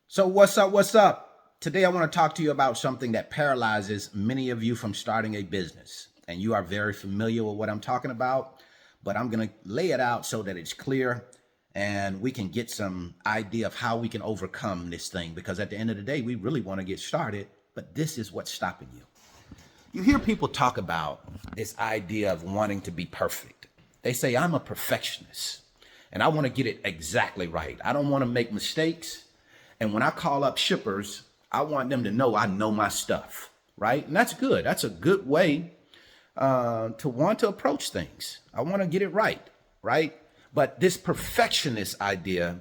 So what's up? What's up? Today I want to talk to you about something that paralyzes many of you from starting a business. And you are very familiar with what I'm talking about, but I'm going to lay it out so that it's clear and we can get some idea of how we can overcome this thing, because at the end of the day, we really want to get started, but this is what's stopping you. You hear people talk about this idea of wanting to be perfect. They say, I'm a perfectionist and I want to get it exactly right. I don't want to make mistakes. And when I call up shippers, I want them to know I know my stuff, right? And that's good. That's a good way to want to approach things. I want to get it right? But this perfectionist idea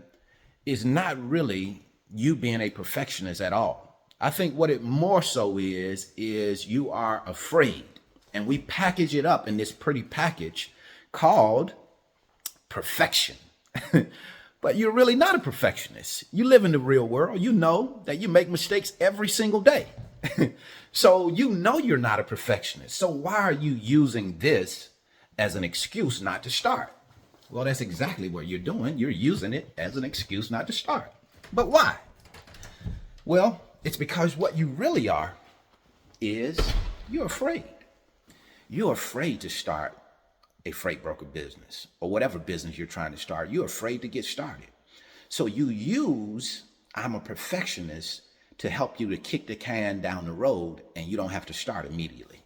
is not really you being a perfectionist at all. I think what it more so is you are afraid. And we package it up in this pretty package called perfection. But you're really not a perfectionist. You live in the real world. You know that you make mistakes every single day. So you know you're not a perfectionist. So why are you using this as an excuse not to start? Well, that's exactly what you're doing. You're using it as an excuse not to start. But why? Well, it's because what you really are is you're afraid. You're afraid to start a freight broker business or whatever business you're trying to start. You're afraid to get started. So you use I'm a perfectionist to help you to kick the can down the road, and you don't have to start immediately.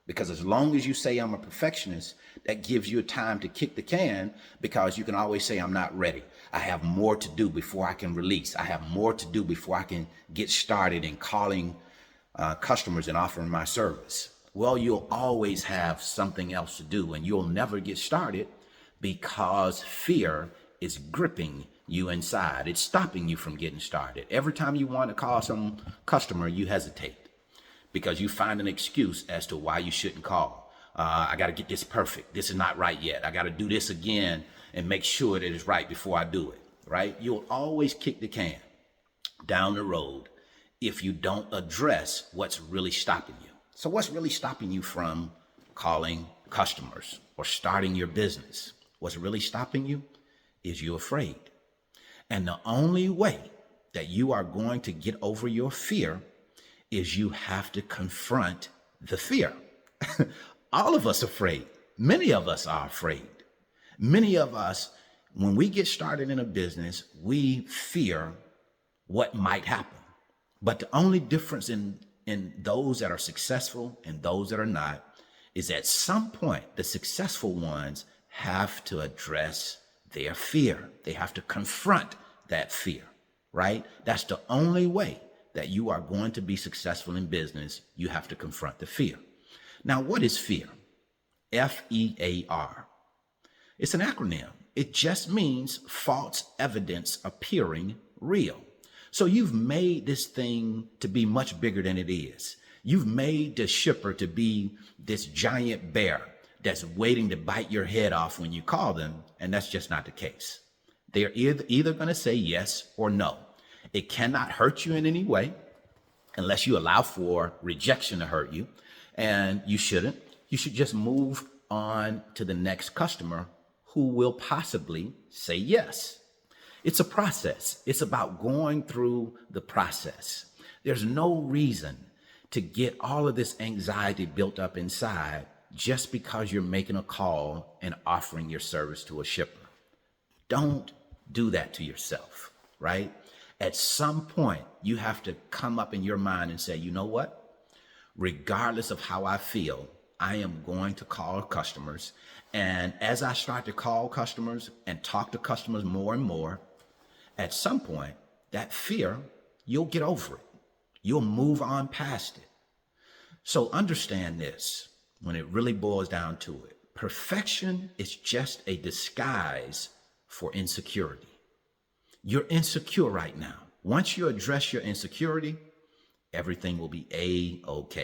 Because as long as you say I'm a perfectionist, that gives you time to kick the can, because you can always say I'm not ready. I have more to do before I can release. I have more to do before I can get started in calling customers and offering my service. Well, you'll always have something else to do, and you'll never get started because fear is gripping you inside. It's stopping you from getting started. Every time you want to call some customer, you hesitate because you find an excuse as to why you shouldn't call. I got to get this perfect. This is not right yet. I got to do this again and make sure that it's right before I do it, right? You'll always kick the can down the road if you don't address what's really stopping you. So what's really stopping you from calling customers or starting your business? What's really stopping you is you're afraid. And the only way that you are going to get over your fear is you have to confront the fear. All of us are afraid. Many of us are afraid. Many of us, when we get started in a business, we fear what might happen. But the only difference in those that are successful and those that are not is at some point, the successful ones have to address their fear. They have to confront that fear, right? That's the only way that you are going to be successful in business. You have to confront the fear. Now, what is fear? FEAR. It's an acronym. It just means false evidence appearing real. So you've made this thing to be much bigger than it is. You've made the shipper to be this giant bear that's waiting to bite your head off when you call them, and that's just not the case. They're either going to say yes or no. It cannot hurt you in any way unless you allow for rejection to hurt you, and you shouldn't. You should just move on to the next customer who will possibly say yes. It's a process. It's about going through the process. There's no reason to get all of this anxiety built up inside just because you're making a call and offering your service to a shipper. Don't do that to yourself, right? At some point, you have to come up in your mind and say, you know what? Regardless of how I feel, I am going to call customers. And as I start to call customers and talk to customers more and more, at some point, that fear, you'll get over it. You'll move on past it. So understand this when it really boils down to it. Perfection is just a disguise for insecurity. You're insecure right now. Once you address your insecurity, everything will be A-okay.